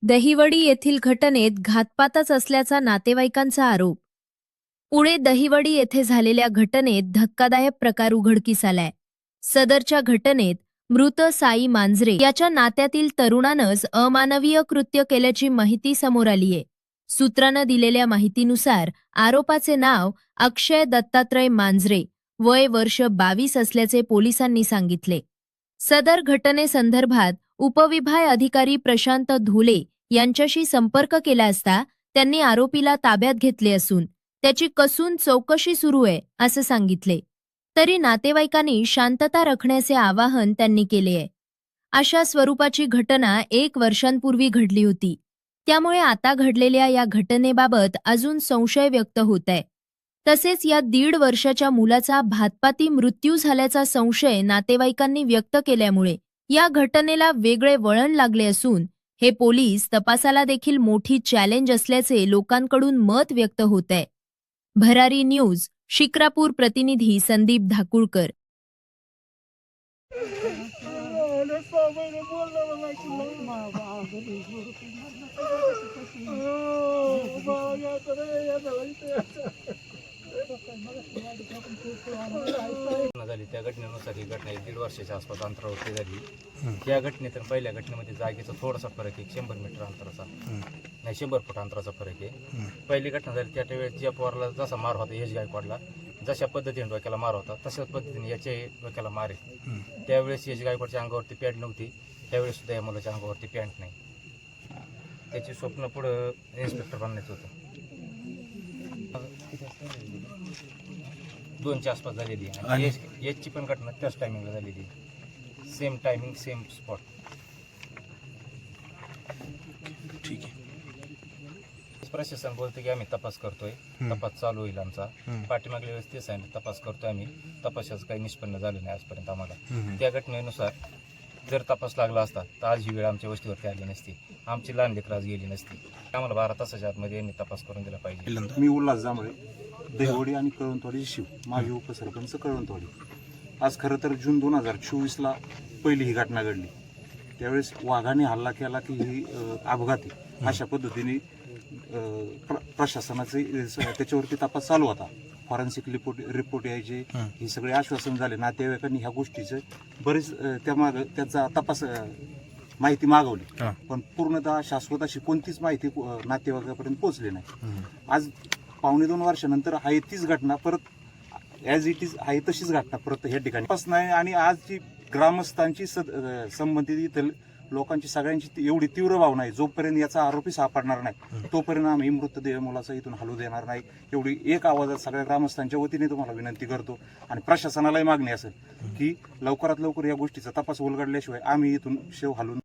दहिवडी येथील घटनेत घातपातच असल्याचा नातेवाईकांचा आरोप. पुणे दहिवडी येथे झालेल्या घटनेत धक्कादायक प्रकार उघडकीस आलाय. सदरच्या घटनेत मृत साई मांजरे याच्या नात्यातील तरुणानंच अमानवीय कृत्य केल्याची माहिती समोर आलीय. सूत्रानं दिलेल्या माहितीनुसार आरोपाचे नाव अक्षय दत्तात्रय मांजरे, वय वर्ष 22 असल्याचे पोलिसांनी सांगितले. सदर घटनेसंदर्भात उपविभाग अधिकारी प्रशांत धोले यांच्याशी संपर्क केला असता त्यांनी आरोपीला ताब्यात घेतले असून त्याची कसून चौकशी सुरू आहे असं सांगितले. तरी नातेवाईकांनी शांतता राखण्याचे आवाहन त्यांनी केले आहे. अशा स्वरूपाची घटना 1 वर्षांपूर्वी घडली होती. त्यामुळे आता घडलेल्या या घटनेबाबत अजून संशय व्यक्त होत आहे. तसेच या 1.5 वर्षाच्या मुलाचा घातपाती मृत्यू झाल्याचा संशय नातेवाईकांनी व्यक्त केल्यामुळे या घटनेला वेगळे वळण लागले असून हे पोलीस तपासाला देखील मोठी चॅलेंज असल्याचे लोकांकडून मत व्यक्त होत आहे. भरारी न्यूज, शिक्रापूर प्रतिनिधी संदीप धाकुळकर. झाली त्या घटनेनुसार ही घटना 1.5 वर्षाच्या आसपास अंतरावरती झाली. त्या घटनेत पहिल्या घटनेमध्ये जागेचा थोडासा फरक आहे, 100 मीटर अंतराचा नाही 100 फूट अंतराचा फरक आहे. पहिली घटना झाली त्या वेळेस ज्या पोराला जसा मार होता यश गायकवाडला, जशा पद्धतीने डोक्याला मार होता तशाच पद्धतीने याच्या डोक्याला मार आहे. त्यावेळेस यश गायकवाडच्या अंगावरती पॅन्ट नव्हती, त्यावेळेस सुद्धा या मुलाच्या अंगावरती पॅन्ट नाही. त्याचे स्वप्न पुढं इन्स्पेक्टर बनण्याचं होतं. 2च्या आसपास झालेली आणि याची पण घटना त्याच टायमिंगला झालेली, सेम टायमिंग सेम स्पॉट. ठीक आहे. प्रशासन बोलते की आम्ही तपास करतोय, तपास चालू होईल आमचा. पाठीमागल्या वेळेस ते सांगितलं तपास करतोय आम्ही, तपासाचं काही निष्पन्न झालं नाही आजपर्यंत आम्हाला. त्या घटनेनुसार जर तपास लागला असता तर आज ही वेळ आमच्या वस्तीवरती आली नसती, आमची लहान लेकरं आज गेली नसती. आम्हाला 12 तासाच्या आतमध्ये यांनी तपास करून दिला पाहिजे. मी उल्हास जांभळे, दहिवडी आणि कळवणतवाडी शिव, माजी उपसरपंच कळवणतवाडी. आज खरं तर जून 2024ला पहिली ही घटना घडली. त्यावेळेस वाघाने हल्ला केला की ही अपघाती अशा पद्धतीने प्रशासनाचे त्याच्यावरती तपास चालू होता. फॉरेन्सिक रिपोर्ट यायचे, हे सगळे आश्वासन झाले. नातेवाईकांनी ह्या गोष्टीचं बरेच त्याचा तपास माहिती मागवली, पण पूर्णतः शाश्वत अशी कोणतीच माहिती नातेवाईकापर्यंत पोहोचली नाही. आज 2.25 वर्षानंतर आहे तीच घटना परत ॲज इट इज आहे तशीच घटना परत ह्या ठिकाणी तपास नाही. आणि आज जी ग्रामस्थांची संबंधित इथं लोकांची सगळ्यांची एवढी तीव्र भावना आहे, जोपर्यंत याचा आरोपी सापडणार नाही तोपर्यंत आम्ही मृतदेह मुलाचा इथून हलू देणार नाही, एवढी एक आवाजात सगळ्या ग्रामस्थांच्या वतीने तुम्हाला विनंती करतो. आणि प्रशासनालाही मागणी असेल की लवकरात लवकर या गोष्टीचा तपास उलगडल्याशिवाय आम्ही इथून शेव हलून